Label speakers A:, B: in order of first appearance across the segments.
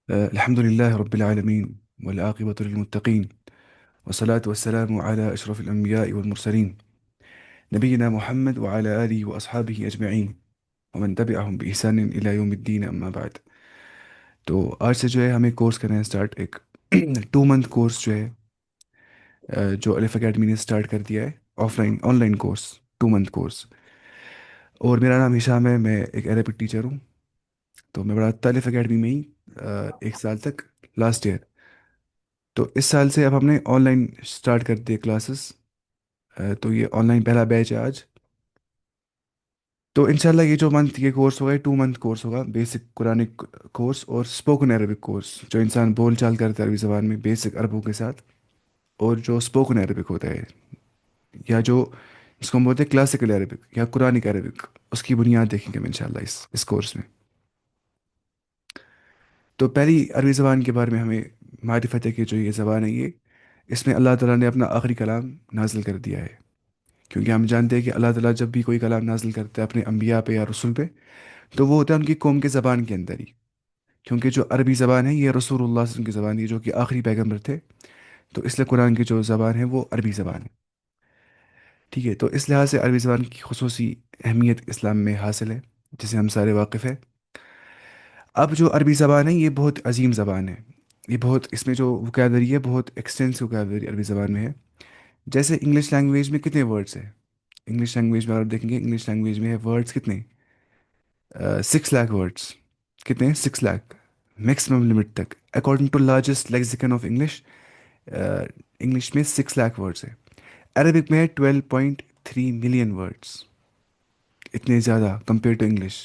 A: الحمد لله رب العالمين والعاقبة للمتقين والصلاة والسلام على أشرف الأنبياء والمرسلين نبينا محمد وعلى آله وأصحابه أجمعين ومن تبعهم بإحسان إلى يوم الدين أما بعد. تو آج سے جو ہے ہمیں کورس کرنا ہے اسٹارٹ ایک 2 منتھ کورس جو ہے جو الف اکیڈمی نے اسٹارٹ کر دیا ہے. On line course 2 month course. اور میرا نام ہشام ہے. میں ایک عربک ٹیچر ہوں. تو میں پڑھاتا تھا الف اکیڈمی میں ہی 1 سال تک لاسٹ ایئر. تو اس سال سے اب ہم نے آن لائن اسٹارٹ کر دیے کلاسز. تو یہ آن لائن پہلا بیچ ہے آج. تو انشاءاللہ یہ کورس ہوگا. 2 منتھ کورس ہوگا. بیسک قرآنک کورس اور اسپوکن عربک کورس جو انسان بول چال کرتا ہے عربی زبان میں بیسک عربوں کے ساتھ. اور جو اسپوکن عربک ہوتا ہے یا جو جس کو ہم بولتے ہیں کلاسیکل عربک یا قرآنک عربک, اس کی بنیاد دیکھیں گے ہم انشاءاللہ اس کورس میں. تو پہلی عربی زبان کے بارے میں ہمیں معرفت ہے کہ جو یہ زبان ہے اس میں اللہ تعالیٰ نے اپنا آخری کلام نازل کر دیا ہے. کیونکہ ہم جانتے ہیں کہ اللہ تعالیٰ جب بھی کوئی کلام نازل کرتا ہے اپنے انبیاء پہ یا رسول پہ, تو وہ ہوتا ہے ان کی قوم کے زبان کے اندر ہی. کیونکہ جو عربی زبان ہے یہ رسول اللہ صلی اللہ علیہ وسلم کی زبان ہے جو کہ آخری پیغمبر تھے. تو اس لیے قرآن کی جو زبان ہے وہ عربی زبان ہے. ٹھیک ہے. تو اس لحاظ سے عربی زبان کی خصوصی اہمیت اسلام میں حاصل ہے جسے ہم سارے واقف ہیں. اب جو عربی زبان ہے یہ بہت عظیم زبان ہے. یہ بہت اس میں جو وکیبلری ہے بہت ایکسٹینسو وکیبلری عربی زبان میں ہے. جیسے انگلش لینگویج میں کتنے ورڈس ہیں؟ انگلش لینگویج میں اگر دیکھیں گے انگلش لینگویج میں ہے ورڈس کتنے؟ 6 لاکھ ورڈس. کتنے ہیں؟ 6 لاکھ میکسیمم لمٹ تک according to largest lexicon of English. English میں 6 لاکھ ورڈس ہے. عربک میں ہے 12.3 ملین ورڈس. اتنے زیادہ کمپیئر ٹو انگلش.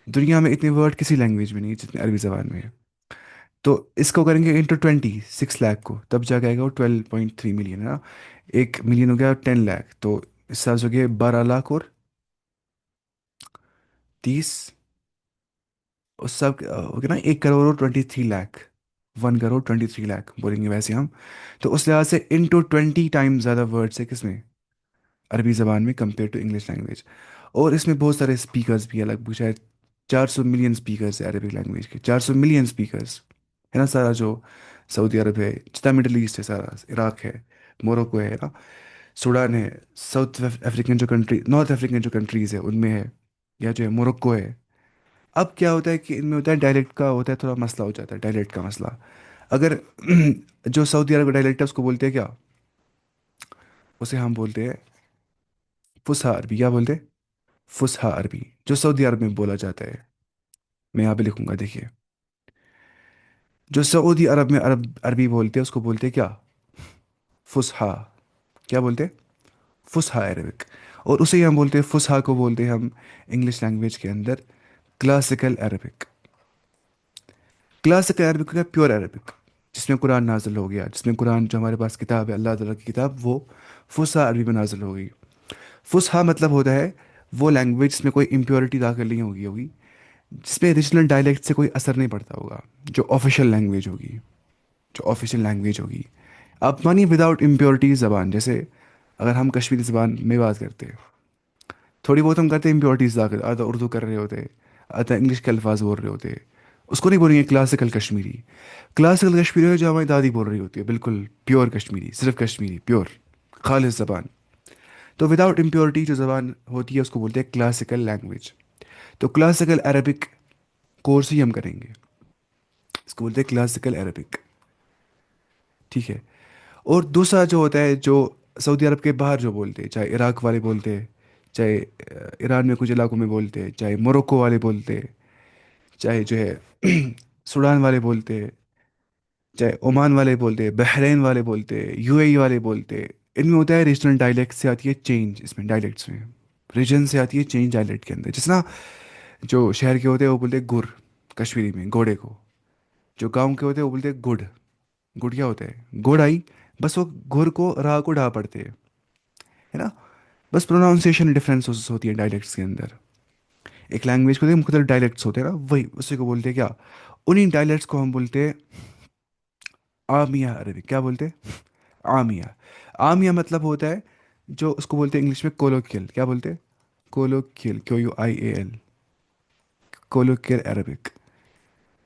A: دنیا میں اتنے ورڈ کسی لینگویج میں نہیں ہے جتنے عربی زبان میں ہے. تو اس کو کریں گے انٹو 6 لاکھ کو تب جا کے آئے گا وہ 12.3 ملین ہے نا. 1 ملین ہو گیا 10 لاکھ. تو اس حساب سے ہو گیا 12 لاکھ اور 30. اس سب ہو گیا نا 1 کروڑ اور 23 لاکھ. 1 کروڑ 23 لاکھ بولیں گے ویسے ہم. تو اس لحاظ سے انٹو 20 ٹائم زیادہ ورڈس ہے کس میں؟ عربی زبان میں کمپیئر ٹو انگلش لینگویج. اور اس میں بہت سارے اسپیکرز بھی ہیں. لگ بھگ شاید 400 ملین اسپیکرز ہے عربک لینگویج کے. 400 ملین اسپیکرز ہے نا. سارا جو سعودی عرب ہے جتنا مڈل ایسٹ ہے سارا, عراق ہے, موروکو ہے نا, سوڈان ہے, ساؤتھ افریقن جو کنٹری نارتھ افریقن جو کنٹریز ہے ان میں ہے, یا جو ہے موروکو ہے. اب کیا ہوتا ہے کہ ان میں ہوتا ہے ڈائلیکٹ کا ہوتا ہے تھوڑا مسئلہ ہو جاتا ہے. ڈائلیکٹ کا مسئلہ اگر جو سعودی عرب کا ڈائلیکٹ ہے اس کو بولتے ہیں کیا؟ اسے ہم بولتے ہیں فصحا عربی. کیا بولتے ہیں؟ فصحا عربی جو سعودی عرب میں بولا جاتا ہے. میں یہاں پہ لکھوں گا دیکھیے. جو سعودی عرب میں عربی بولتے ہیں اس کو بولتے ہیں کیا؟ فصحا. کیا بولتے ہیں؟ فصحا عربک. اور اسے ہی ہم بولتے ہیں فصحا کو بولتے ہیں ہم انگلش لینگویج کے اندر کلاسیکل عربک. کلاسیکل عربک کا پیور عربک جس میں قرآن نازل ہو گیا, جس میں قرآن جو ہمارے پاس کتاب ہے اللہ تعالیٰ کی کتاب وہ فصحا عربی میں نازل ہو گئی. فصحا مطلب ہوتا ہے وہ لینگویج جس میں کوئی امپیورٹی داخل نہیں ہوگی, جس پہ ریجنل ڈائلیکٹ سے کوئی اثر نہیں پڑتا ہوگا, جو آفیشیل لینگویج ہوگی. جو آفیشیل لینگویج ہوگی آپ مانی وداؤٹ امپیورٹی زبان. جیسے اگر ہم کشمیری زبان میں بات کرتے ہیں تھوڑی بہت ہم کرتے ہیں امپیورٹیز داخل, آدھا اردو کر رہے ہوتے, آدھا انگلش کے الفاظ بول رہے ہوتے, اس کو نہیں بولیں گے کلاسیکل کشمیری. کلاسیکل کشمیری ہے جو ہماری دادی بول رہی ہوتی ہے, بالکل پیور کشمیری, صرف کشمیری پیور خالص زبان. تو وداؤٹ امپیورٹی جو زبان ہوتی ہے اس کو بولتے ہیں کلاسیکل لینگویج. تو کلاسیکل عربک کورس ہی ہم کریں گے, اس کو بولتے ہیں کلاسیکل عربک. ٹھیک ہے. اور دوسرا جو ہوتا ہے جو سعودی عرب کے باہر جو بولتے ہیں, چاہے عراق والے بولتے ہیں, چاہے ایران میں کچھ علاقوں میں بولتے ہیں, چاہے موروکو والے بولتے ہیں, چاہے جو ہے سوڈان والے بولتے ہیں, چاہے عمان والے بولتے ہیں, بحرین والے بولتے ہیں, یو اے ای والے بولتے ہیں. ان میں ہوتا ہے ریجنل ڈائلیکٹ سے آتی ہے چینج. اس میں ڈائلیکٹس میں ریجن سے آتی ہے چینج ڈائلیکٹ کے اندر. جس طرح جو شہر کے ہوتے ہیں وہ بولتے ہیں گر کشمیری میں گھوڑے کو. جو گاؤں کے ہوتے ہیں وہ بولتے ہیں گڑ. گڑ کیا ہوتا ہے؟ گڑ آئی. بس وہ گھر کو راہ کو ڈھا پڑتے ہیں, ہے نا. بس پروناؤنسیشن ڈفرینس ہوتی ہے ڈائلیکٹس کے اندر. ایک لینگویج کو مختلف ڈائلیکٹس ہوتے ہیں نا, وہی اسی کو بولتے ہیں کیا؟ انہیں ڈائلیکٹس کو ہم بولتے ہیں عامیہ عربی. کیا بولتے ہیں؟ عامیہ. عامیہ مطلب ہوتا ہے جو اس کو بولتے ہیں انگلش میں کولوکیل. کیا بولتے ہیں؟ Colloquial. Q U I A L. Colloquial Arabic.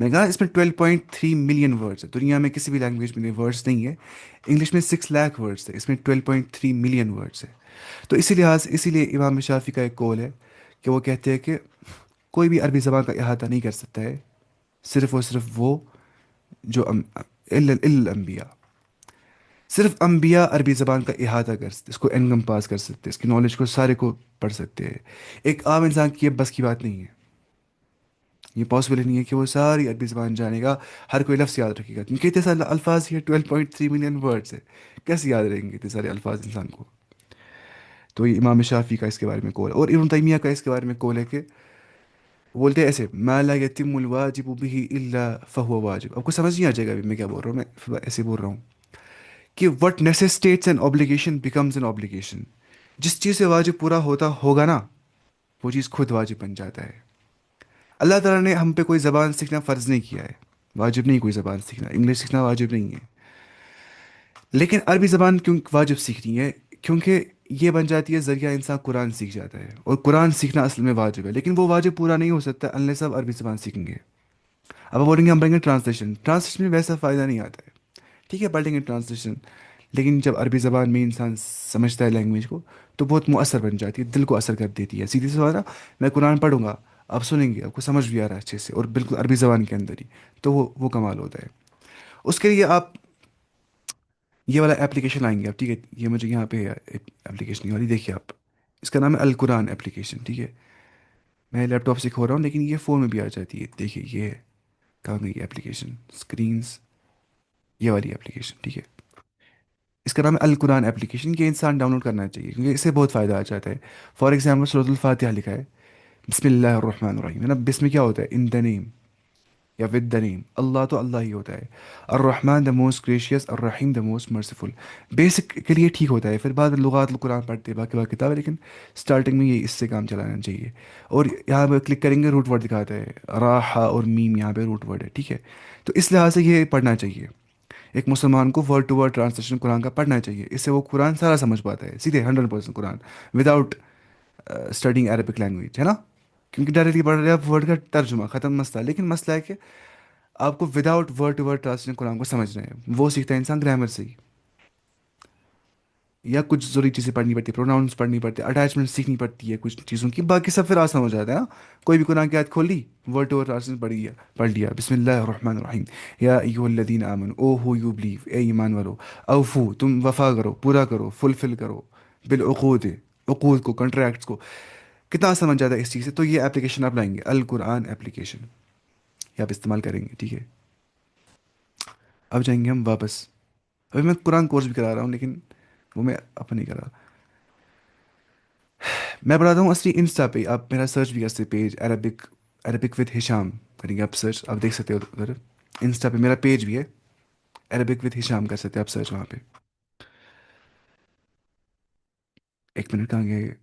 A: میں نے کہا اس میں 12.3 ملین ورڈس ہے، دنیا میں کسی بھی لینگویج میں ورڈس نہیں ہے، انگلش میں 6 لاکھ ورڈس ہے، اس میں 12.3 ملین ورڈس ہے۔ تو اسی لحاظ اسی لیے امام شافی کا ایک قول ہے کہ وہ کہتے ہیں کہ کوئی بھی عربی زبان کا احاطہ نہیں کر سکتا ہے، صرف اور صرف وہ جو الانبیاء، صرف انبیاء عربی زبان کا احاطہ کر سکتے، اس کو انکم پاس کر سکتے، اس کی نالج کو سارے کو پڑھ سکتے ہیں۔ ایک عام انسان کی یہ بس کی بات نہیں ہے، یہ پاسبل ہی نہیں ہے کہ وہ ساری عربی زبان جانے گا، ہر کوئی لفظ یاد رکھے گا، کیونکہ اتنے سارے الفاظ ہی 12.3 ملین ورڈس ہے، کیسے یاد رہیں گے اتنے سارے الفاظ انسان کو؟ تو یہ امام شافی کا اس کے بارے میں قول ہے، اور ابن تیمیہ کا اس کے بارے میں قول ہے کہ وہ بولتے ہیں ایسے ما لا یتم الواجب به الا فهو واجب۔ آپ کو سمجھ نہیں آ جائے گا ابھی میں کیا بول رہا ہوں، میں ایسے بول رہا ہوں کہ what necessitates an obligation becomes an obligation، جس چیز سے واجب پورا ہوتا ہوگا نا، وہ چیز خود واجب بن جاتا ہے۔ اللہ تعالیٰ نے ہم پہ کوئی زبان سیکھنا فرض نہیں کیا ہے، واجب نہیں کوئی زبان سیکھنا، انگلش سیکھنا واجب نہیں ہے، لیکن عربی زبان کیوں واجب سیکھنی ہے؟ کیونکہ یہ بن جاتی ہے ذریعہ انسان قرآن سیکھ جاتا ہے، اور قرآن سیکھنا اصل میں واجب ہے، لیکن وہ واجب پورا نہیں ہو سکتا انلیس آپ عربی زبان سیکھیں گے۔ اب آپ بولیں گے ہم پڑھیں گے ٹرانسلیشن، ٹرانسلیشن میں ویسا فائدہ نہیں آتا ہے، ٹھیک ہے پڑھ لیں گے ٹرانسلیشن، لیکن جب عربی زبان میں انسان سمجھتا ہے لینگویج کو تو بہت مؤثر بن جاتی ہے، دل کو اثر کر دیتی ہے، سیدھی سی بات ہے، میں قرآن پڑھوں گا، آپ سنیں گے، آپ کو سمجھ بھی آ رہا ہے اچھے سے اور بالکل عربی زبان کے اندر ہی، تو وہ کمال ہوتا ہے۔ اس کے لیے آپ یہ والا ایپلیکیشن لائیں گے آپ، ٹھیک ہے، یہ مجھے یہاں پہ ایپلیکیشن والی دیکھیے آپ، اس کا نام ہے القرآن ایپلیکیشن، ٹھیک ہے، میں لیپ ٹاپ سے کھول رہا ہوں لیکن یہ فون میں بھی آ جاتی ہے، دیکھیے یہ ہے، کہاں گئی ایپلیکیشن اسکرینس، یہ والی ایپلیکیشن، ٹھیک ہے، اس کا نام ہے القرآن ایپلیکیشن، یہ انسان ڈاؤن لوڈ کرنا چاہیے کیونکہ اس سے بہت فائدہ آ جاتا ہے۔ فار ایگزامپل سورۃ الفاتحہ لکھا ہے بسم اللہ الرحمن الرحیم، ہے نا، بسم کیا ہوتا ہے؟ ان دا نیم یا ود دا نیم، اللہ تو اللہ ہی ہوتا ہے، الرحمن دا موسٹ گریشیس، الرحیم دا موسٹ مرسیفل، بیسک کے لیے ٹھیک ہوتا ہے، پھر بعد میں لغات القرآن پڑھتے ہیں باقی باقی کتابیں، لیکن اسٹارٹنگ میں یہ اس سے کام چلانا چاہیے۔ اور یہاں پہ کلک کریں گے روٹ ورڈ دکھاتا ہے، راحا اور میم یہاں پہ روٹ ورڈ ہے، ٹھیک ہے، تو اس لحاظ سے یہ پڑھنا چاہیے، ایک مسلمان کو ورڈ ٹو ورڈ ٹرانسلیشن قرآن کا پڑھنا چاہیے، اس سے وہ قرآن سارا سمجھ پاتا ہے سیدھے 100% قرآن وداؤٹ اسٹڈنگ عربک لینگویج، ہے نا، کیونکہ ڈائریکٹلی پڑھ رہے ہیں آپ ورڈ کا ترجمہ، ختم مسئلہ، لیکن مسئلہ ہے کہ آپ کو without word to word translation Quran کو سمجھ رہے ہیں، وہ سیکھتا ہے انسان گرامر سے ہی، یا کچھ ضروری چیزیں پڑھنی پڑتی ہے، پروناؤنس پڑھنی پڑتی ہے، اٹیچمنٹ سیکھنی پڑتی ہے کچھ چیزوں کی، باقی سب پھر آسان ہو جاتا ہے نا، کوئی بھی قرآن کی آیت کھول لی، ورڈ ٹو ورڈ ٹرانسلیشن پڑھ لیا، بسم اللہ الرحمن الرحیم، یا ایھا الذین آمنوا، او ہو یو بلیو، اے ایمان والو، اوفو تم وفا کرو، پورا کرو، فلفل کرو، بالعقود، عقود کو، کنٹریکٹس کو، کتنا سمجھ جاتا ہے اس چیز سے؟ تو یہ اپلیکیشن آپ لائیں گے القرآن اپلیکیشن، یہ آپ استعمال کریں گے، ٹھیک ہے۔ اب جائیں گے ہم واپس، ابھی میں قرآن کورس بھی کرا رہا ہوں لیکن وہ میں اپنا نہیں کرا، میں بتاتا ہوں اصلی انسٹا پہ آپ میرا سرچ بھی کر سکتے، پیج عربک، عربک وتھ ہشام کریں گے آپ سرچ، آپ دیکھ سکتے ہو ادھر، انسٹا پہ میرا پیج بھی ہے، عربک وتھ ہشام کر سکتے ہیں آپ سرچ وہاں پہ۔ ایک منٹ کہاں گئے،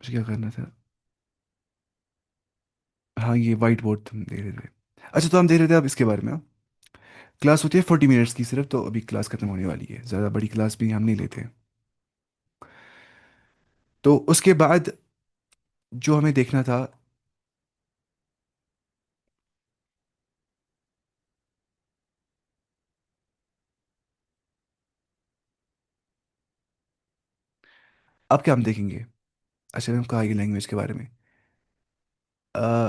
A: مجھے کیا کرنا تھا؟ ہاں یہ وائٹ بورڈ تم دے رہے تھے، اچھا تو ہم دے رہے تھے اب اس کے بارے میں، کلاس ہوتی ہے 40 منٹس کی صرف، تو ابھی کلاس ختم ہونے والی ہے، زیادہ بڑی کلاس بھی ہم نہیں لیتے، تو اس کے بعد جو ہمیں دیکھنا تھا، اب کیا ہم دیکھیں گے؟ اچھا میں نے کہا یہ لینگویج کے بارے میں،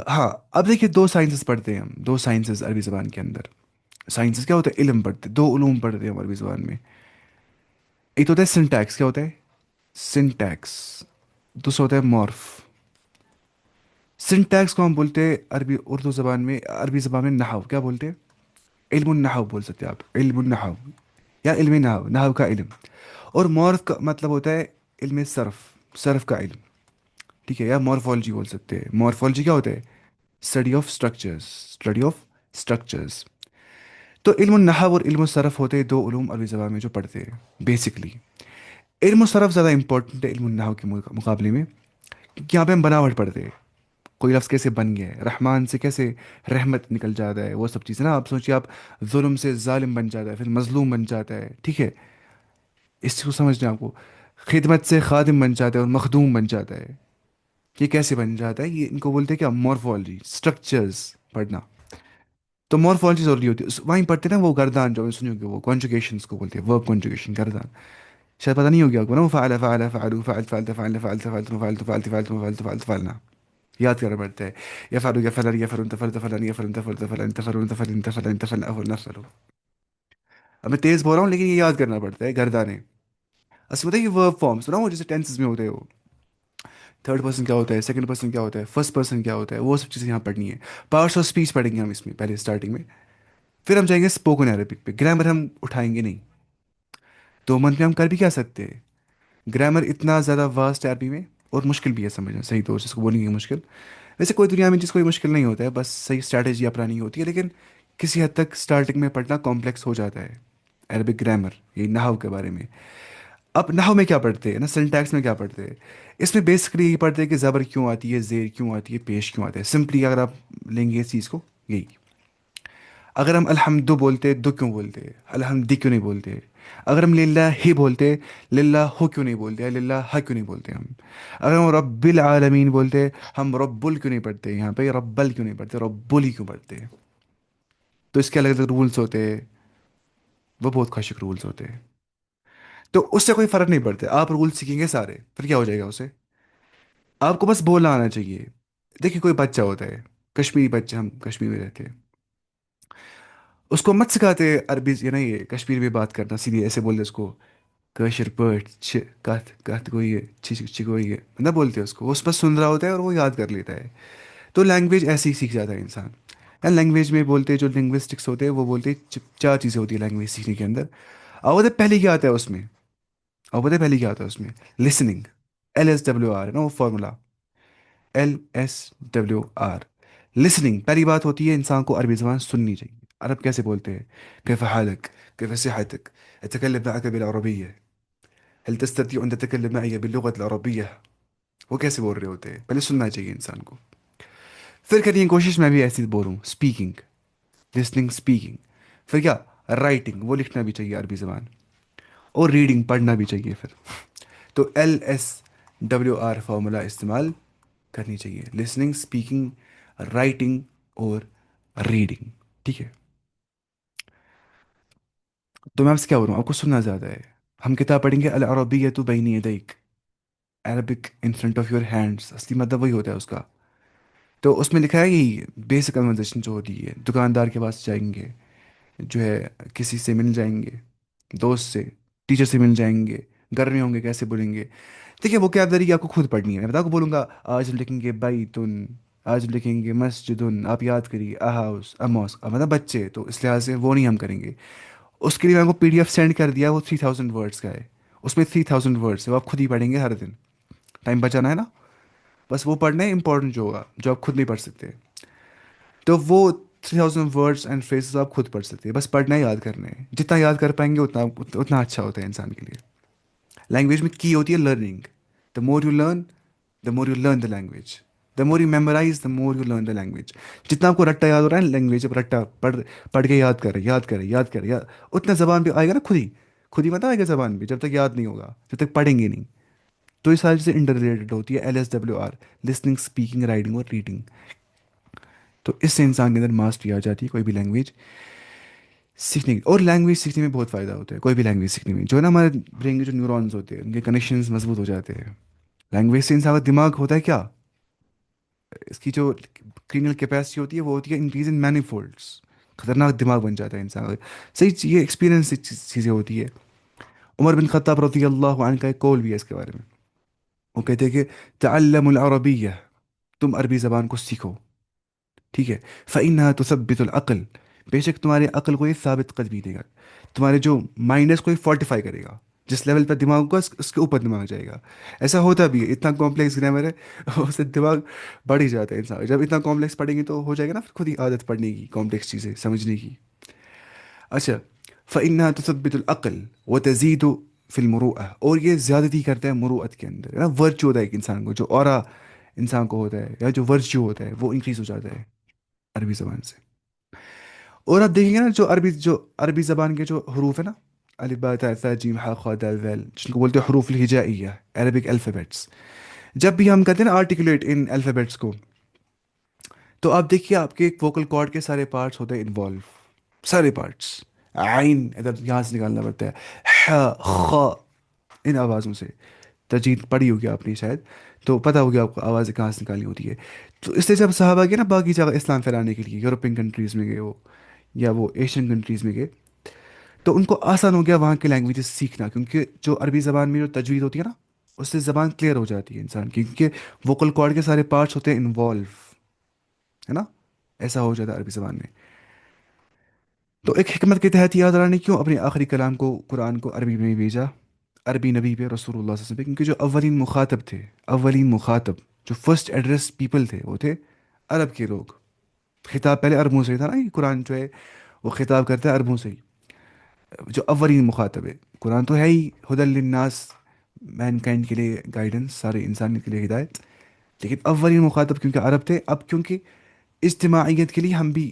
A: ہاں اب دیکھیے دو سائنسز پڑھتے ہیں ہم، دو سائنسز عربی زبان کے اندر، سائنسز کیا ہوتا ہے؟ علم پڑھتے، دو علوم پڑھتے ہیں ہم عربی زبان میں، ایک تو ہوتا ہے سنٹیکس، کیا ہوتا ہے؟ سنٹیکس، دوسرا ہوتا ہے مورف۔ سنٹیکس کو ہم بولتے ہیں عربی اردو زبان میں، عربی زبان میں نحو، کیا بولتے ہیں؟ علم النحو بول سکتے ہیں آپ، علم النحو یا علم نحو، نحو کا علم، اور مورف کا مطلب ہوتا ہے علم صرف، صرف کا علم، ٹھیک ہے، یا مورفولوجی بول سکتے ہیں، مورفولوجی کیا ہوتا ہے؟ Study of structures, study of structures. تو علم النحو اور علم الصرف ہوتے ہیں دو علوم عربی زبان میں جو پڑھتے ہیں بیسکلی، علم الصرف زیادہ امپورٹنٹ ہے علم النحو کے مقابلے میں، کیونکہ یہاں پہ ہم بناوٹ پڑھتے ہیں، کوئی لفظ کیسے بن گیا ہے، رحمان سے کیسے رحمت نکل جاتا ہے، وہ سب چیزیں نا، آپ سوچیے آپ ظلم سے ظالم بن جاتا ہے، پھر مظلوم بن جاتا ہے، ٹھیک ہے، اس چیز کو سمجھنا ہے آپ کو، خدمت سے خادم بن جاتا ہے اور مخدوم بن جاتا ہے، یہ کیسے بن جاتا ہے؟ یہ ان کو بولتے ہیں کیا؟ مورفولوجی، اسٹرکچرز، پڑھنا. تو مورفولوجی ضروری ہوتی ہے وہیں پڑھتے ہیں نا. وہ گردان جو ہم نے سنی ہوگی وہ کانجوگیشنس کو بولتے ہیں, ورب کانجوگیشن گردان. شاید پتہ نہیں ہو گیا آپ کو نا, وہ فعل فعل فعلوا فعلت فعلت فعلنا فعلت فعلت فعلت فعلت فعلت فعلت فعلت فعلنا یاد کرنا پڑتا ہے. یفعلوا یفعلن یفعلون تفعل تفعلن یفعلون تفعل تفعلن تفعلون تفعلن تفعلن تفعلن افعل نفعل. اب میں تیز بول رہا ہوں لیکن یہ یاد کرنا پڑتا ہے گردانے. اصل بتائیے یہ ورب فارمس نا, وہ جیسے ٹینسز میں ہوتے ہیں, وہ تھرڈ پرسن کیا ہوتا ہے, سیکنڈ پرسن کیا ہوتا ہے, فرسٹ پرسن کیا ہوتا ہے, وہ سب چیزیں یہاں پڑھنی ہے. پارٹس آف اسپیچ پڑھیں گے ہم اس میں پہلے اسٹارٹنگ میں. پھر ہم جائیں گے اسپوکن عربک پہ. گرامر ہم اٹھائیں گے نہیں. 2 منتھ میں ہم کر بھی کیا سکتے ہیں. گرامر اتنا زیادہ واسٹ ہے عربی میں, اور مشکل بھی ہے سمجھنا صحیح طور سے اس کو بولیں گے مشکل. ویسے کوئی دنیا میں جس کوئی مشکل نہیں ہوتا ہے, بس صحیح اسٹریٹجی اپنانی ہوتی ہے. لیکن کسی حد تک اسٹارٹنگ میں پڑھنا کمپلیکس ہو جاتا ہے عربک گرامر, یہ نحو کے بارے میں. اب نحو میں کیا پڑھتے ہیں نا, سنٹیکس میں کیا پڑھتے ہیں. اس میں بیسکلی یہ پڑھتے ہیں کہ زبر کیوں آتی ہے, زیر کیوں آتی ہے, پیش کیوں آتا ہے. سمپلی اگر آپ لیں گے اس چیز کو, یہی. اگر ہم الحمد بولتے دو کیوں بولتے, الحمد کیوں نہیں بولتے. اگر ہم للہ ہی بولتے, للہ ہو کیوں نہیں بولتے, للہ ہا کیوں نہیں بولتے ہم. اگر ہم رب العالمین بولتے, ہم رب ال کیوں نہیں پڑھتے یہاں پہ, رب ال کیوں نہیں پڑھتے, رب ال ہی کیوں پڑھتے. تو اس کے الگ الگ رولس ہوتے ہیں, وہ بہت خشک رولس ہوتے ہیں. تو اس سے کوئی فرق نہیں پڑتا. آپ رولس سیکھیں گے سارے, پھر کیا ہو جائے گا اسے, آپ کو بس بولنا آنا چاہیے. دیکھیے کوئی بچہ ہوتا ہے, کشمیری بچہ, ہم کشمیر میں رہتے ہیں, اس کو مت سکھاتے عربی یہ نا, یہ کشمیر میں بات کرنا سیدھی ایسے بولتے اس کو, کاشر پٲٹھۍ چھ کت کت گوئی چھ گوئی نہ بولتے اس کو, وہ اس پر سن رہا ہوتا ہے اور وہ یاد کر لیتا ہے. تو لینگویج ایسے ہی سیکھ جاتا ہے انسان. لینگویج میں بولتے جو لنگوسٹکس ہوتے ہیں وہ بولتے ہیں 4 چیزیں ہوتی ہیں لینگویج سیکھنے کے اندر. اور وہ پہلے کیا آتا ہے اس میں, اور پتہ ہے پہلے کیا آتا ہے اس میں, لسننگ. LSWR ہے نا وہ فارمولا, LSWR. لسننگ پہلی بات ہوتی ہے, انسان کو عربی زبان سننی چاہیے. عرب کیسے بولتے ہیں, كيف حالك, كيف صحتك, أتكلم معك بالعربية, هل تستطيع أن تتكلم معي باللغة العربية. وہ کیسے بول رہے ہوتے ہیں, پہلے سننا چاہیے انسان کو. پھر کریں کوشش میں بھی ایسی بولوں, اسپیکنگ, لسننگ, اسپیکنگ. پھر کیا, رائٹنگ, وہ لکھنا بھی چاہیے عربی زبان, اور ریڈنگ پڑھنا بھی چاہیے. پھر تو LSWR فارمولا استعمال کرنی چاہیے, لسننگ, اسپیکنگ, رائٹنگ اور ریڈنگ. ٹھیک ہے. تو میں آپ سے کیا بولوں, آپ کو سننا زیادہ ہے. ہم کتاب پڑھیں گے العربیۃ بین یدیک, Arabic in front of your hands, اصلی مطلب وہی ہوتا ہے اس کا. تو اس میں لکھا ہے یہی بیسک کنورزیشن جو ہوتی ہے, دکاندار کے پاس جائیں گے, جو ہے کسی سے مل جائیں گے, دوست سے, ٹیچر سے مل جائیں گے, گھر میں ہوں گے کیسے بولیں گے. دیکھیے وہ کیا آپ کو خود پڑھنی ہے. میں بتا کو بولوں گا آج ہم لکھیں گے بیتن, آج ہم لکھیں گے مسجدن, آپ یاد کریے, ہاؤس, اموس, مطلب بچے, تو اس لحاظ سے وہ نہیں ہم کریں گے. اس کے لیے میں کو PDF سینڈ کر دیا, وہ 3000 ورڈس کا ہے. اس میں 3000 ورڈس ہے, وہ آپ خود ہی پڑھیں گے ہر دن. ٹائم بچانا ہے نا, بس وہ پڑھنا ہے امپورٹنٹ جو ہوگا, جو آپ خود نہیں پڑھ سکتے. تو وہ 3000 ورڈس اینڈ فریزز آپ خود پڑھ سکتے ہیں, بس پڑھنا ہے, یاد کرنا ہے. جتنا یاد کر پائیں گے اتنا اچھا ہوتا ہے انسان کے لیے. لینگویج میں کی ہوتی ہے learning. The more you learn, the more you learn the language. The more you memorise, the more you learn the language. جتنا آپ کو رٹا یاد ہو رہا ہے لینگویج, اب رٹا پڑھ کے یاد کرے, یاد کرے, یاد کرے, اتنا زبان پہ آئے گا نا خود ہی. خود ہی مت آئے گا زبان پہ, جب تک یاد نہیں ہوگا, جب تک پڑھیں گے نہیں. تو یہ ساری چیزیں انٹر ریلیٹڈ ہوتی ہے. LSWR, لسننگ, اسپیکنگ, رائڈنگ اور ریڈنگ. تو اس سے انسان کے اندر ماسٹری آ جاتی ہے کوئی بھی لینگویج سیکھنے کی. اور لینگویج سیکھنے میں بہت فائدہ ہوتا ہے, کوئی بھی لینگویج سیکھنے میں. جو ہے نا ہمارے برین کے جو نیورونز ہوتے ہیں, ان کے کنیکشنز مضبوط ہو جاتے ہیں. لینگویج سے انسان کا دماغ ہوتا ہے کیا, اس کی جو کرینل کیپیسٹی ہوتی ہے وہ ہوتی ہے انکریز ان مینی فولڈس. خطرناک دماغ بن جاتا ہے انسان کا. صحیح, یہ ایکسپیرینس چیزیں ہوتی ہے. عمر بن خطاب رضی اللہ عنہ کا ایک قول بھی ہے اس کے بارے میں. وہ کہتے ہیں کہ تعلم العربیہ, تم عربی زبان کو سیکھو. ٹھیک ہے. فإنها تثبت العقل, بے شک تمہارے عقل کو یہ ثابت قدمی دے گا. تمہارے جو مائنڈ ہے اس کو یہ فورٹیفائی کرے گا. جس لیول پہ دماغ ہوگا اس کے اوپر دماغ جائے گا. ایسا ہوتا بھی ہے, اتنا کمپلیکس گرامر ہے اس سے دماغ بڑھ ہی جاتا ہے انسان. جب اتنا کمپلیکس پڑھیں گے تو ہو جائے گا نا پھر خود ہی عادت پڑھنے کی, کمپلیکس چیزیں سمجھنے کی. اچھا. فإنها تثبت العقل وتزيد في المروءة, اور یہ زیادتی کرتا ہے مروءت کے اندر, نا ورچو ہوتا ہے ایک انسان کو, جو اورا انسان کو ہوتا ہے, یا جو ورچو ہوتا ہے وہ انکریز ہو جاتا ہے عربی زبان سے. اور آپ دیکھیں گے نا جو عربی زبان کے جو حروف ہے نا, الف باء تاء ثاء جیم حاء خاء دال ذال, جن کو بولتے ہیں حروف الہجائیہ, عربک الفابیٹس. جب بھی ہم کہتے ہیں نا آرٹیکولیٹ ان الفابیٹس کو, تو آپ دیکھیے آپ کے ووکل کارڈ کے سارے پارٹس ہوتے ہیں انوالو، سارے پارٹس، عین ادھر یہاں سے نکالنا پڑتا ہے، خ، ان آوازوں سے، تجوید پڑھی ہوگی آپ نے شاید، تو پتہ ہوگا آپ کو آوازیں کہاں سے نکالنی ہوتی ہے۔ تو اس لیے جب صحابہ گئے نا باقی جگہ اسلام پھیلانے کے لیے، یورپین کنٹریز میں گئے وہ، یا وہ ایشین کنٹریز میں گئے، تو ان کو آسان ہو گیا وہاں کے لینگویجز سیکھنا، کیونکہ جو عربی زبان میں جو تجوید ہوتی ہے نا، اس سے زبان کلیئر ہو جاتی ہے انسان کی، کیونکہ ووکل کارڈ کے سارے پارٹس ہوتے ہیں انوالو، ہے نا، ایسا ہو جاتا ہے عربی زبان میں۔ تو ایک حکمت کے تحت یہ اللہ نے کیوں اپنے آخری کلام کو، قرآن کو عربی میں بھیجا، عربی نبی پہ، رسول اللہ صلی اللہ علیہ وسلم پہ، کیونکہ جو اولین مخاطب تھے، اولین مخاطب، جو فرسٹ ایڈریس پیپل تھے، وہ تھے عرب کے لوگ۔ خطاب پہلے عربوں سے ہی تھا نا، یہ قرآن جو ہے وہ خطاب کرتا ہے عربوں سے ہی، جو اولین مخاطب ہے۔ قرآن تو ہے ہی ہدی للناس، مین کائنڈ کے لیے گائیڈنس، سارے انسانیت کے لیے ہدایت، لیکن اولین مخاطب کیونکہ عرب تھے، اب کیونکہ اجتماعیت کے لیے ہمیں بھی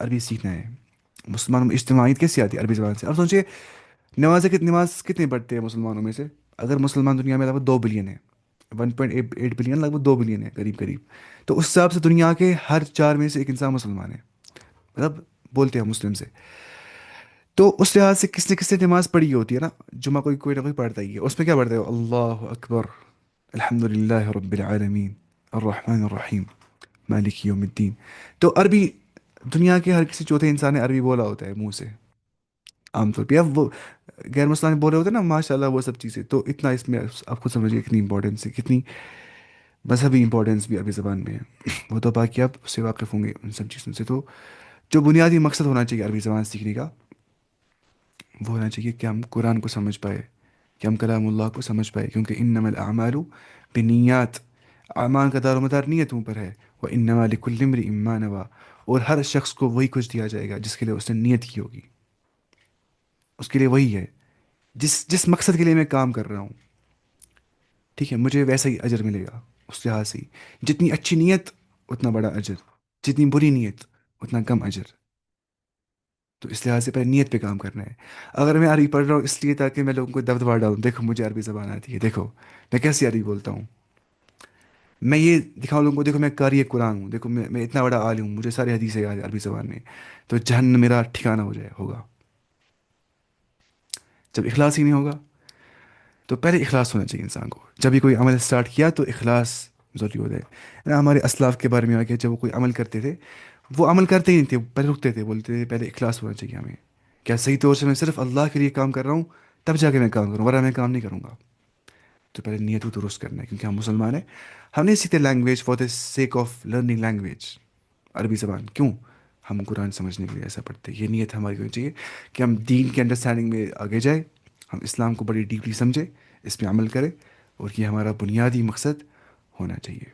A: عربی سیکھنا ہے۔ مسلمانوں میں اجتماعیت کیسے آتی ہے؟ عربی زبان سے۔ اب سوچیے نماز کتنے پڑھتے ہیں مسلمانوں میں سے؟ اگر مسلمان دنیا میں لگ بھگ 2 بلین ہے، 1.8 بلین، لگ بھگ 2 بلین ہے قریب قریب، تو اس حساب سے دنیا کے ہر 4 میں سے ایک انسان مسلمان ہے، مطلب بولتے ہیں مسلم سے۔ تو اس لحاظ سے کس نے نماز پڑھی ہوتی ہے نا، جمعہ کوئی نہ کوئی پڑھتا ہی ہے، اس میں کیا پڑھتے ہو؟ اللہ اکبر، الحمد للہ رب العالمین، الرحمن الرحیم، مالک یوم الدین۔ تو عربی دنیا کے ہر کسی چوتھے انسان نے عربی بولا ہوتا ہے منہ سے، عام طور پہ۔ اب وہ غیر مسلمان بول رہے ہوتے ہیں نا ماشاء اللہ وہ سب چیزیں، تو اتنا اس میں آپ خود سمجھیے کتنی امپورٹینس ہے، کتنی مذہبی امپورٹینس بھی عربی زبان میں ہے۔ وہ تو باقی آپ اس سے واقف ہوں گے ان سب چیزوں سے۔ تو جو بنیادی مقصد ہونا چاہیے عربی زبان سیکھنے کا، وہ ہونا چاہیے کہ ہم قرآن کو سمجھ پائے، کہ ہم کلام اللہ کو سمجھ پائے، کیونکہ انما الاعمال بنیات، اعمال کا دار و مدار نیتوں پر ہے، وہ انما لکل امرئ ما نوی، اور ہر شخص کو وہی کچھ دیا جائے گا جس کے لیے اس نے نیت کی ہوگی، اس کے لیے وہی ہے، جس جس مقصد کے لیے میں کام کر رہا ہوں، ٹھیک ہے، مجھے ویسا ہی اجر ملے گا اس لحاظ سے ہی۔ جتنی اچھی نیت اتنا بڑا اجر، جتنی بری نیت اتنا کم اجر۔ تو اس لحاظ سے پہلے نیت پہ کام کرنا ہے۔ اگر میں عربی پڑھ رہا ہوں اس لیے تاکہ میں لوگوں کو دبدبا ڈالوں، دیکھو مجھے عربی زبان آتی ہے، دیکھو میں کیسی عربی بولتا ہوں، میں یہ دکھاؤں لوگوں کو، دیکھو میں قاری قرآن ہوں، دیکھو میں اتنا بڑا عالم ہوں، مجھے ساری حدیثیں یاد ہیں عربی زبان میں، تو جہنم میرا ٹھکانہ ہو جائے ہوگا۔ جب اخلاص ہی نہیں ہوگا، تو پہلے اخلاص ہونا چاہیے انسان کو، جب بھی کوئی عمل اسٹارٹ کیا تو اخلاص ضروری ہوتا ہے نا۔ ہمارے اسلاف کے بارے میں آ کے جب وہ کوئی عمل کرتے تھے، وہ عمل کرتے ہی نہیں تھے، پہلے رکتے تھے، بولتے تھے پہلے اخلاص ہونا چاہیے ہمیں، کیا صحیح طور سے میں صرف اللہ کے لیے کام کر رہا ہوں، تب جا کے میں کام کروں، ورنہ میں کام نہیں کروں گا۔ تو پہلے نیت کو درست کرنا ہے، کیونکہ ہم مسلمان ہیں، ہم نہیں سیکھتے language for the sake of learning language, عربی زبان کیوں؟ ہم قرآن سمجھنے کے لیے ایسا پڑھتے ہیں۔ یہ نیت ہماری ہونی چاہیے کہ ہم دین کی انڈرسٹینڈنگ میں آگے جائیں، ہم اسلام کو بڑی ڈیپلی سمجھیں، اس پہ عمل کریں، اور یہ ہمارا بنیادی مقصد ہونا چاہیے،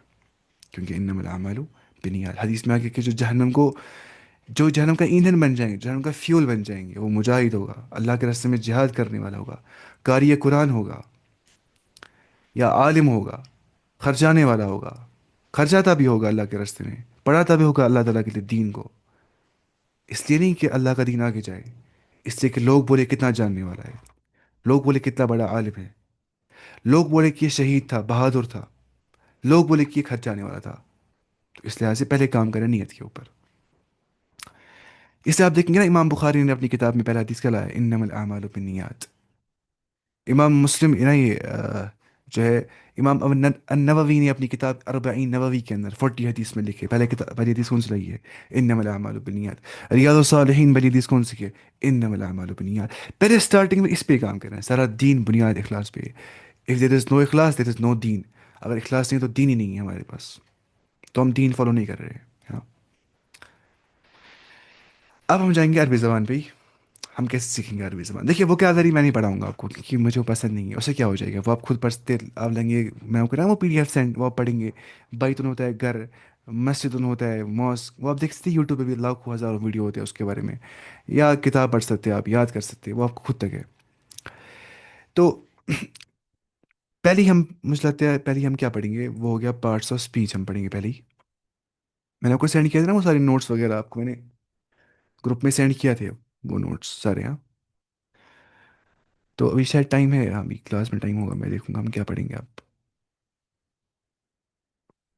A: کیونکہ انما الاعمال بنیاد، حدیث میں آگے کہ جو جہنم کا ایندھن بن جائیں گے، جہنم کا فیول بن جائیں گے، وہ مجاہد ہوگا، اللہ کے راستے میں جہاد کرنے والا ہوگا، قاری قرآن ہوگا، یا عالم ہوگا، خرچانے والا ہوگا، خرچاتا بھی ہوگا اللہ کے راستے میں، پڑھاتا بھی ہوگا اللہ تعالیٰ کے لیے دین کو، اس لیے نہیں کہ اللہ کا دین آگے جائے، اس لیے کہ لوگ بولے کتنا جاننے والا ہے، لوگ بولے کتنا بڑا عالم ہے، لوگ بولے کہ یہ شہید تھا، بہادر تھا، لوگ بولے کہ یہ خرچانے والا تھا۔ تو اس لحاظ سے پہلے کام کریں نیت کے اوپر۔ اس لیے آپ دیکھیں گے نا امام بخاری نے اپنی کتاب میں پہلا حدیث کیا لایا، انما الاعمال بالنیات۔ امام مسلم نا یہ جو ہے امام النووی نے اپنی کتاب اربعین نووی کے اندر 40 حدیث میں لکھے، پہلی حدیث کون سی لگی ہے؟ انما الاعمال بالنیات۔ ریاض الصالحین پہلی حدیث کون سی ہے؟ انما الاعمال بالنیات۔ پہلے اسٹارٹنگ میں اس پہ کام کرنا ہے، سارا دین بنیاد اخلاص پہ ہے۔ اف دیر از نو اخلاص دیر از نو دین، اگر اخلاص نہیں تو دین ہی نہیں ہے ہمارے پاس، تو ہم دین فالو نہیں کر رہے ہیں، ہاں۔ اب ہم جائیں گے عربی زبان پہ ہی، ہم کیسے سیکھیں گے عربی زبان؟ دیکھیے وہ کیا ذریعہ میں نہیں پڑھاؤں گا آپ کو، کیونکہ مجھے وہ پسند نہیں ہے، اسے کیا ہو جائے گا، وہ آپ خود پڑھتے آپ لیں گے، میں آپ کو نا وہ پی ڈی ایف سینڈ، وہ آپ پڑھیں گے، بیتن ہوتا ہے گھر، مسجد ہوتا ہے ماسک، وہ آپ دیکھ سکتے ہیں یوٹیوب پہ بھی لاکھوں ہزاروں ویڈیو ہوتے ہیں اس کے بارے میں، یا کتاب پڑھ سکتے ہیں آپ، یاد کر سکتے ہیں، وہ آپ کو خود تک ہے۔ تو پہلے ہم، مجھے لگتا ہے پہلے ہم کیا پڑھیں گے، وہ ہو گیا پارٹس آف اسپیچ، ہم پڑھیں گے پہلے ہی۔ میں نے آپ کو سینڈ کیا تھا نا وہ سارے نوٹس وغیرہ، آپ کو میں نے گروپ میں سینڈ کیا تھے وہ نوٹس سارے، ہاں۔ تو ابھی شاید ٹائم ہے، ابھی کلاس میں ٹائم ہوگا، میں دیکھوں گا ہم کیا پڑھیں گے آپ۔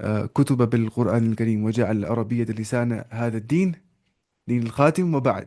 A: الكتب بالقرآن الكريم وجعل العربية لسان هذا الدين، دين الخاتم. وبعد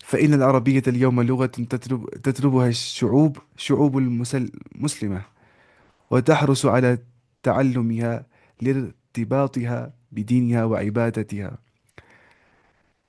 A: فإن العربية اليوم لغة تطلبها الشعوب، شعوب المسلمة، وتحرص على تعلمها لارتباطها بدينها وعبادتها.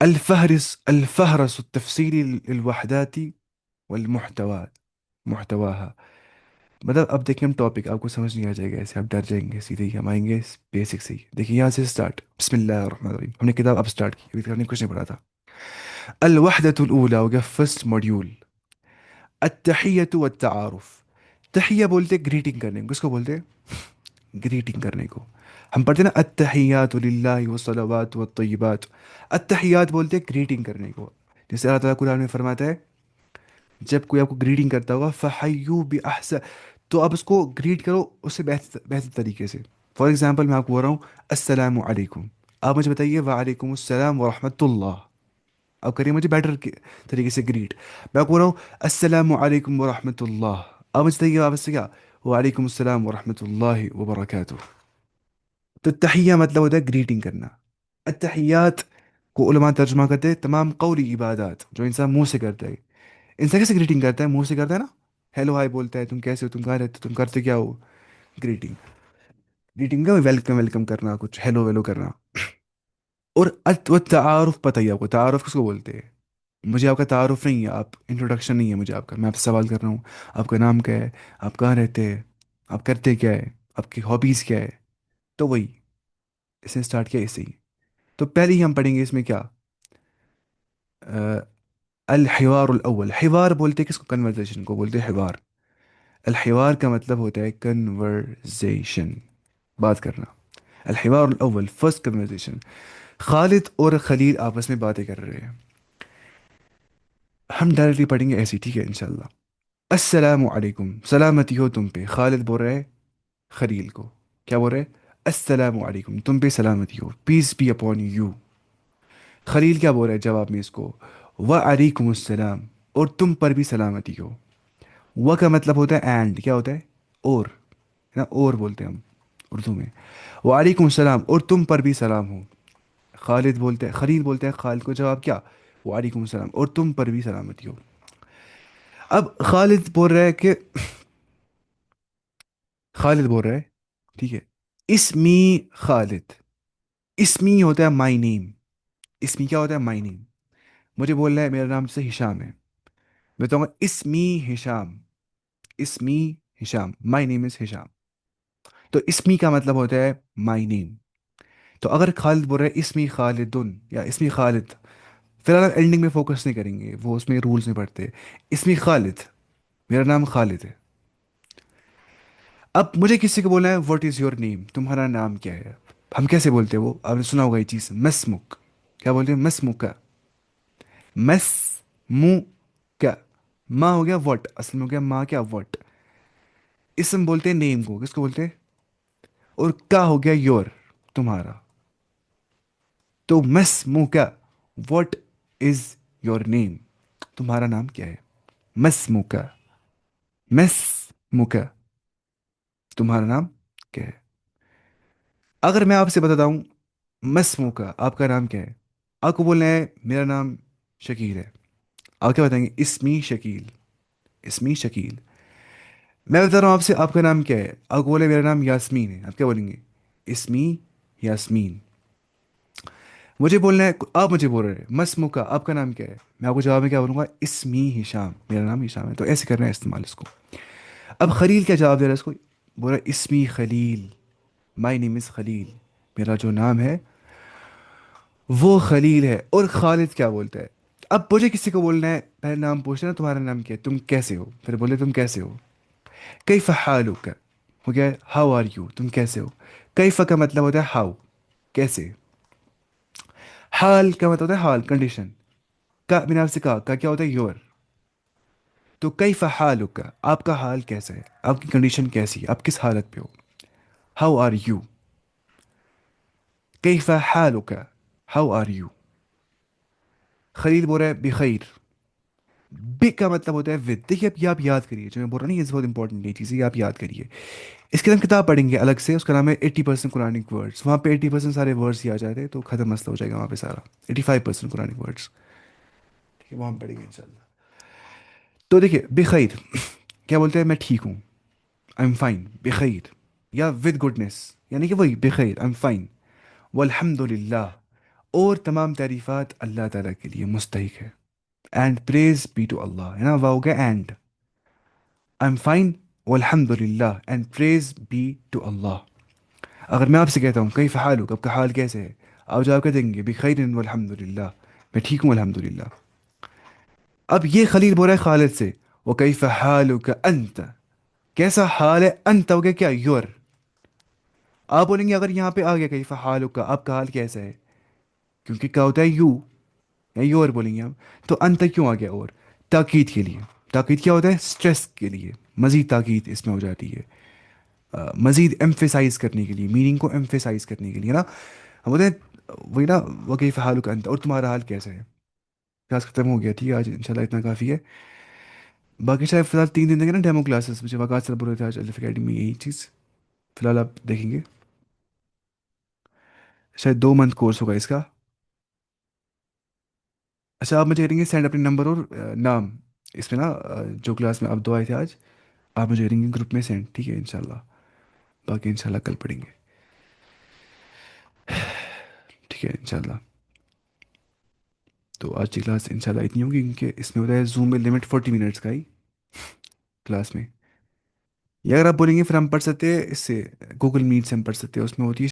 A: الفهرس التفصيلي للوحدات والمحتوى، محتواها. مطلب اب دیکھیں ہم ٹاپک آپ کو سمجھ نہیں آ جائے گا ایسے، آپ ڈر جائیں گے، سیدھے ہی ہم آئیں گے بیسک سے ہی. دیکھیے یہاں سے اسٹارٹ، بسم اللہ الرحمن الرحیم. ہم نے کتاب اب اسٹارٹ کی، ابھی تک ہم نے کچھ نہیں پڑھا تھا. الوحدة الأولى ہو گیا فرسٹ ماڈیول. التحیۃ والتعارف. تحیہ بولتے گریٹنگ کرنے کو، کس کو بولتے ہیں؟ گریٹنگ کرنے کو. ہم پڑھتے ہیں نا التحیات للہ والصلوات والطیبات. التحیات بولتے ہیں گریٹنگ کرنے کو. جیسے اللہ تعالیٰ قرآن میں فرماتا ہے جب کوئی آپ کو گریٹنگ کرتا ہوگا فحیو بأحسن، تو آپ اس کو گریٹ کرو اس سے بہتر بہتر طریقے سے. فار ایگزامپل میں آپ کو بول رہا ہوں السلام علیکم، آپ مجھے بتائیے وعلیکم السلام ورحمۃ اللہ. اب کریے مجھے بیٹر طریقے سے گریٹ. میں آپ کو بول رہا ہوں السلام علیکم ورحمۃ اللہ، آپ مجھے بتائیے واپس سے کیا؟ وعلیکم السلام ورحمۃ اللہ وبرکاتہ. تو تحیہ مطلب ہوتا ہے گریٹنگ کرنا. التحیات کو علماء ترجمہ کرتے ہیں تمام قولی عبادات جو انسان منہ سے کرتا ہے. انسان کیسے گریٹنگ کرتا ہے؟ منہ سے کرتا ہے نا، ہیلو ہائی بولتا ہے، تم کیسے ہو، تم کہاں رہتے ہو، تم کرتے کیا ہو. گریٹنگ. گریٹنگ کا ویلکم ویلکم کرنا، کچھ ہیلو ویلو کرنا. اور تعارف، پتہ ہی آپ کو تعارف کس کو بولتے ہیں. مجھے آپ کا تعارف نہیں ہے، آپ انٹروڈکشن نہیں ہے مجھے آپ کا، میں آپ سے سوال کر رہا ہوں آپ کا نام کیا ہے، آپ کہاں رہتے ہیں، آپ کرتے کیا ہے، آپ کی ہابیز کیا ہے. تو وہی اس نے اسٹارٹ کیا اسے ہی. تو پہلے ہی ہم پڑھیں گے اس میں کیا، الحوار الاول. حوار بولتے ہیں کس کو؟ کنورزیشن کو بولتے ہیں حوار. الحوار کا مطلب ہوتا ہے کنورزیشن، بات کرنا. الحوار الاول فرسٹ کنورزیشن. خالد اور خلیل آپس میں باتیں کر رہے ہیں. ہم ڈائریکٹلی پڑھیں گے ایسی، ٹھیک ہے انشاءاللہ. السلام علیکم، سلامتی ہو تم پہ. خالد بول رہے خلیل کو، کیا بول رہے؟ السلام علیکم، تم پہ سلامتی ہو، پیس بی اپون یو. خلیل کیا بول رہا ہے جواب میں اس کو؟ وعلیکم السلام، اور تم پر بھی سلامتی ہو. و کا مطلب ہوتا ہے اینڈ، کیا ہوتا ہے؟ اور، ہے نا، اور بولتے ہیں ہم اردو میں. وعلیکم السلام، اور تم پر بھی سلام ہو. خالد بولتے ہیں، خلیل بولتے ہیں خالد کو جواب کیا؟ وعلیکم السلام، اور تم پر بھی سلامتی ہو. اب خالد بول رہا ہے کہ، خالد بول رہا ہے ٹھیک ہے، اسمی خالد. اسمی ہوتا ہے مائی نیم. اسمی کیا ہوتا ہے؟ مائی نیم. مجھے بولنا ہے میرا نام سے ہشام ہے، میں بتاؤں گا اسمی ہشام. اسمی ہشام، مائی نیم از ہشام. تو اسمی کا مطلب ہوتا ہے مائی نیم. تو اگر خالد بول رہا ہے اسمی خالدن یا اسمی خالد، فی الحال اینڈنگ میں فوکس نہیں کریں گے، وہ اس میں رولز نہیں پڑھتے. اسمی خالد، میرا نام خالد ہے. اب مجھے کسی کو بولنا ہے واٹ از یور نیم، تمہارا نام کیا ہے. ہم کیسے بولتے ہیں وہ؟ آپ نے سنا ہوگا یہ چیز، مسمک. کیا بولتے ہیں؟ مسمک. مس مو کیا، ماں ہو گیا واٹ، اصل میں ہو گیا ماں کیا واٹ. اسم بولتے ہیں نیم کو، کس کو بولتے ہیں؟ اور کا ہو گیا یور، تمہارا. تو مس مو کا، واٹ از یور نیم، تمہارا نام کیا ہے. مس مو کا، مس مو کا، تمہارا نام کیا ہے. اگر میں آپ سے بتاتا ہوں مس مو کا، آپ کا نام کیا ہے، آپ کو بولنا ہے میرا نام شکیل ہے. آپ کیا بتائیں گے؟ اسمی شکیل. اسمی شکیل. میں بتا رہا ہوں آپ سے آپ کا نام کیا ہے، آپ کو بولے میرا نام یاسمین ہے، آپ کیا بولیں گے؟ اسمی یاسمین. مجھے بولنا ہے، آپ مجھے بول رہے ہیں مسمو کا، آپ کا نام کیا ہے، میں آپ کو جواب میں کیا بولوں گا؟ اسمی ہشام، میرا نام ہشام ہے. تو ایسے کرنا ہے استعمال اس کو. اب خلیل کیا جواب دے رہا ہے اس کو؟ بول رہا ہے اسمی خلیل، مائی نیم از خلیل، میرا جو نام ہے وہ خلیل ہے. اور خالد کیا بولتا ہے؟ اب مجھے کسی کو بولنا ہے، پہلے نام پوچھنا ہے تمہارا نام کیا ہے، تم کیسے ہو، پھر بولے تم کیسے ہو. کیف حالک ہو گیا ہاؤ آر یو، تم کیسے ہو. کیف کا مطلب ہوتا ہے ہاؤ، کیسے. حال کا مطلب ہوتا ہے حال، کنڈیشن. کا میں نے آپ سے کہا کا کیا ہوتا ہے؟ یور. تو کیف حالک، آپ کا حال کیسا ہے، آپ کی کنڈیشن کیسی ہے، آپ کس حالت پہ ہو. How are you. کیف حالک، ہاؤ آر یو. خلیل بول رہا ہے بخیر. بگ کا مطلب ہوتا ہے ود. دیکھیے اب یہ آپ یاد کریے، جو میں بول رہا ہوں نا یہ بہت انپورٹنٹ یہ چیز ہے، یہ آپ یاد کریے. اس کے ہم کتاب پڑھیں گے الگ سے، اس کا نام ہے 80% قرآنک ورڈس. وہاں پہ 80% سارے ورڈس ہی آ جاتے ہیں، تو ختم مسئلہ ہو جائے گا وہاں پہ سارا. 85% قرآنک ورڈس، ٹھیک ہے، وہاں ہم پڑھیں گے انشاءاللہ. تو دیکھیے بخیر کیا بولتے ہیں؟ میں ٹھیک ہوں، آئی ایم فائن. بخیر یا ود گڈنس، یعنی کہ وہی بخیر، آئی ایم فائن. والحمد للہ، اور تمام تعریفات اللہ تعالیٰ کے لیے مستحق ہے. اینڈ پریز بی ٹو اللہ، ہے نا، وہ ہو گیا اینڈ. آئی ایم فائن، والحمد للہ اینڈ پریز بی ٹو اللہ. اگر میں آپ سے کہتا ہوں کیف حالک، آپ کا حال کیسے ہے، آپ جواب کیا دیں گے؟ بخیر والحمد للہ، میں ٹھیک ہوں الحمد للہ. اب یہ خلیل بول رہا ہے خالد سے، وہ کیف حالک انت، کیسا حال ہے، انت ہو گیا کیا، یور. آپ بولیں گے اگر یہاں پہ آ گیا کیف حالک کا، آپ کا حال کیسا ہے، کیونکہ کیا ہوتا ہے یو یا یور بولیں گے ہم، تو انت کیوں آ گیا؟ اور تاکید کے لیے. تاکید کیا ہوتا ہے؟ اسٹریس کے لیے، مزید تاکید اس میں ہو جاتی ہے. مزید ایمفیسائز کرنے کے لیے، میننگ کو ایمفیسائز کرنے کے لیے نا. ہم بولتے ہیں وہی نا، وکیف حالک انت، اور تمہارا حال کیسا ہے. کلاس ختم ہو گیا، ٹھیک ہے، آج انشاءاللہ اتنا کافی ہے. باقی شاید فی الحال 3 دن تک ہے نا ڈیمو کلاسز، مجھے وقت سے بول رہے تھے آج الف اکیڈمی یہی چیز. فی الحال آپ دیکھیں گے، شاید 2 منتھ کورس ہوگا اس کا. اچھا آپ مجھے کریں گے سینڈ اپنے نمبر اور نام اس میں نا، جو کلاس میں آپ دو آئے تھے آج، آپ مجھے کریں گے گروپ میں سینڈ، ٹھیک ہے انشاءاللہ. باقی انشاءاللہ کل پڑھیں گے، ٹھیک ہے انشاءاللہ. تو آج کی کلاس انشاءاللہ اتنی ہوگی، کیونکہ اس میں ہوتا ہے زوم میں لمٹ 40 منٹس کا ہی کلاس میں. یا اگر آپ بولیں گے پھر ہم پڑھ سکتے ہیں اس سے، گوگل میٹ سے ہم پڑھ سکتے ہیں، اس میں ہوتی ہے